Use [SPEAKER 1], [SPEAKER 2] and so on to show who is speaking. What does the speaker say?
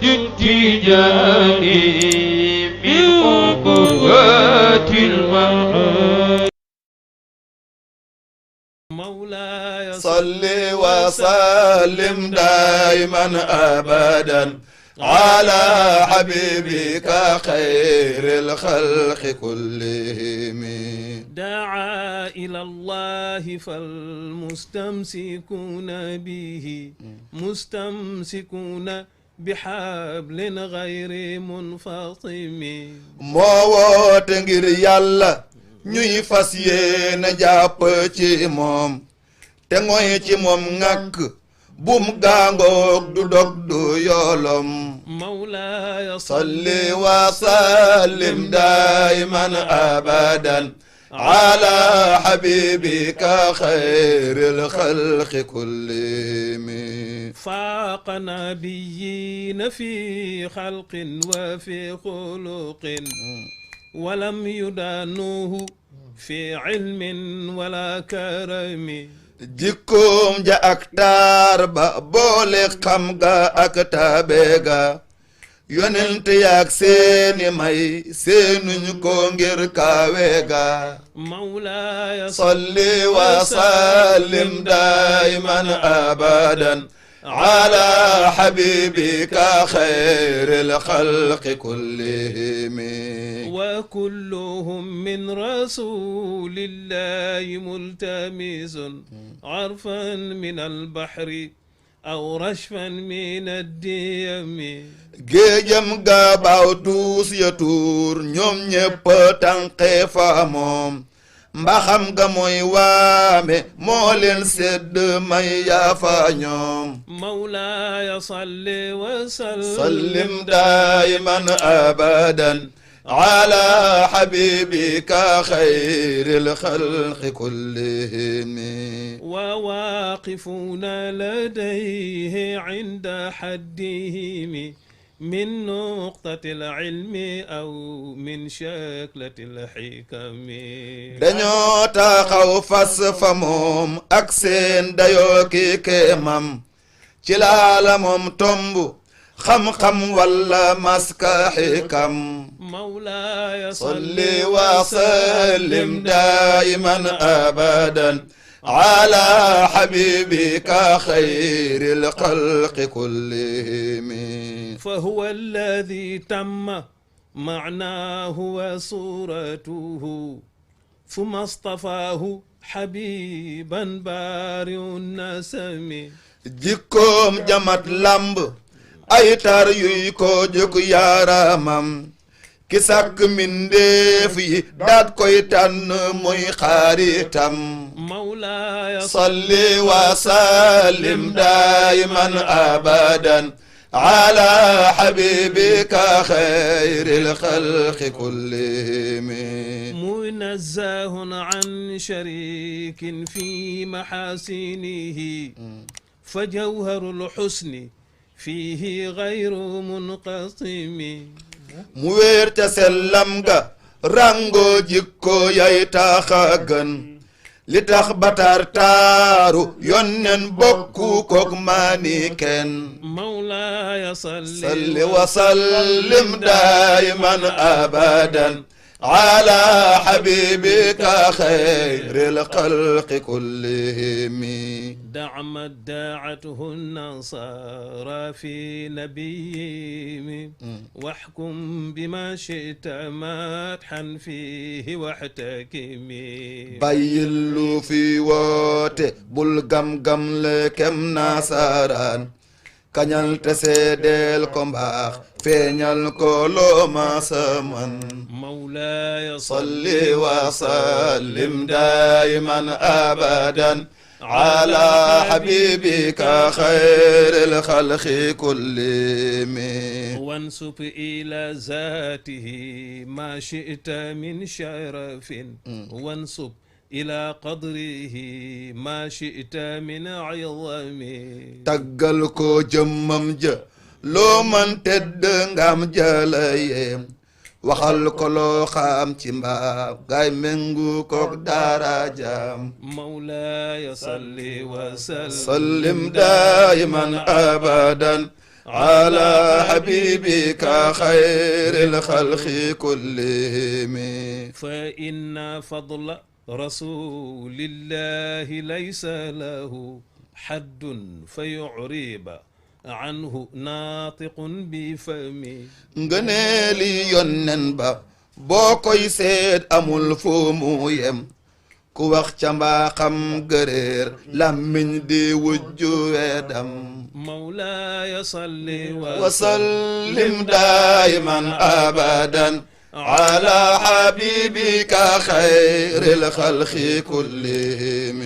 [SPEAKER 1] التجاني من قوات المعاني
[SPEAKER 2] مولاي
[SPEAKER 3] صل وسلم دائما أبدا على حبيبك خير الخلق كلهم.
[SPEAKER 2] دعا إلى الله فالمستمسكون به مستمسكون بحبل غير منفصم.
[SPEAKER 3] moo woote ngir yàlla ñuy fas yéene jàpp ci moom te ngoy ci moom ngàkk bum gaangoog du dog du yoolom.
[SPEAKER 2] مولاي
[SPEAKER 3] salli wa sallim daiman abadan ala habibika khairil khalqi kullihim.
[SPEAKER 2] فاق نبيين في خلق وفي خلق ولم يدانوه في علم ولا كرم.
[SPEAKER 3] jikkoom ja ak taar ba boole xam ga ak tabe ga yonent yaak seeni may seenuñ ko ngir kaawe ga.
[SPEAKER 2] مولاي
[SPEAKER 3] salli wa sallim daiman abadan ala habibika khairil khalqi kullihim.
[SPEAKER 2] وكلهم من رسول الله ملتمس عرفا من البحر أو رشفا من الديم.
[SPEAKER 3] géejam ga baaw tuus ya tuur ñoom ñépp tànqe fa moom mbaxam ga mooy waame moo leen sedd may yaa fa ñoom.
[SPEAKER 2] مولاي صل وسلم
[SPEAKER 3] sallim daiman abadan ala habibika khairil khalqi kullihim.
[SPEAKER 2] وواقفون لديه عند حدهم من نقطة العلم أو من شكلة الحكم.
[SPEAKER 3] dañoo taxaw fas fa moom ak seen dayoo ki kéemam ci laala moom tomb xam-xam walla maska xikam.
[SPEAKER 2] مولاي
[SPEAKER 3] salli wa sallim daiman abadan ala habibika khairil khalqi kullihim.
[SPEAKER 2] فهو الذي تم معناه وصورته ثم اصطفاه حبيبا بارئ النسم.
[SPEAKER 3] jikkoom jamat lamb ay tar yuy ko jóg yaaramam ki sàkk mindeef yi daat koy tànn muy xaaritam.
[SPEAKER 2] مولاي
[SPEAKER 3] salli wa sallim daiman abadan ala habibika khairil khalqi kullihim.
[SPEAKER 2] منزه عن شريك في محاسنه فجوهر الحسن فيه غير منقسم.
[SPEAKER 3] mu wéer ca sellam ga rango jikko yay taxa gën li tax batar taaru yonnen bokku kook maani ken.
[SPEAKER 2] مولاي
[SPEAKER 3] salli wa sallim daiman abadan ala habibika khairil khalqi kullihim.
[SPEAKER 2] دعم داعته النصارى في نبيهم واحكم بما شئت مدحا فيه واحتكم.
[SPEAKER 3] bàyyil lu fi woote bul gam-gam le kem nasaraan kañal te seedeel ko mbaax feeñal ko loo masaman.
[SPEAKER 2] مولاي
[SPEAKER 3] salli wa sallim daiman abadan ala habibika khairil khalqi kullihim.
[SPEAKER 2] وانسب إلى ذاته ما شئت من شرف وانسب إلى قدره ما شئت من عظم.
[SPEAKER 3] taggal ko jëmmam ja loo man tedd ngam jalayeem waxal ko loo xam ci mbaam gaay mengu kook darajaam.
[SPEAKER 2] مولاي صل وسلم
[SPEAKER 3] sallim daiman abadan على حبيبك خير الخلق كلهم
[SPEAKER 2] فإن فضل رسول الله ليس له حد فيعرب عنه ناطق بفمي
[SPEAKER 3] ngëneeli yonnen ba boo koy seet amul fu mu yem ku wax ca mbaaxam gëréer làmmiñ di wujju weedam
[SPEAKER 2] مولاي صل
[SPEAKER 3] وسلم دائما أبدا على حبيبك خير الخلق كلهم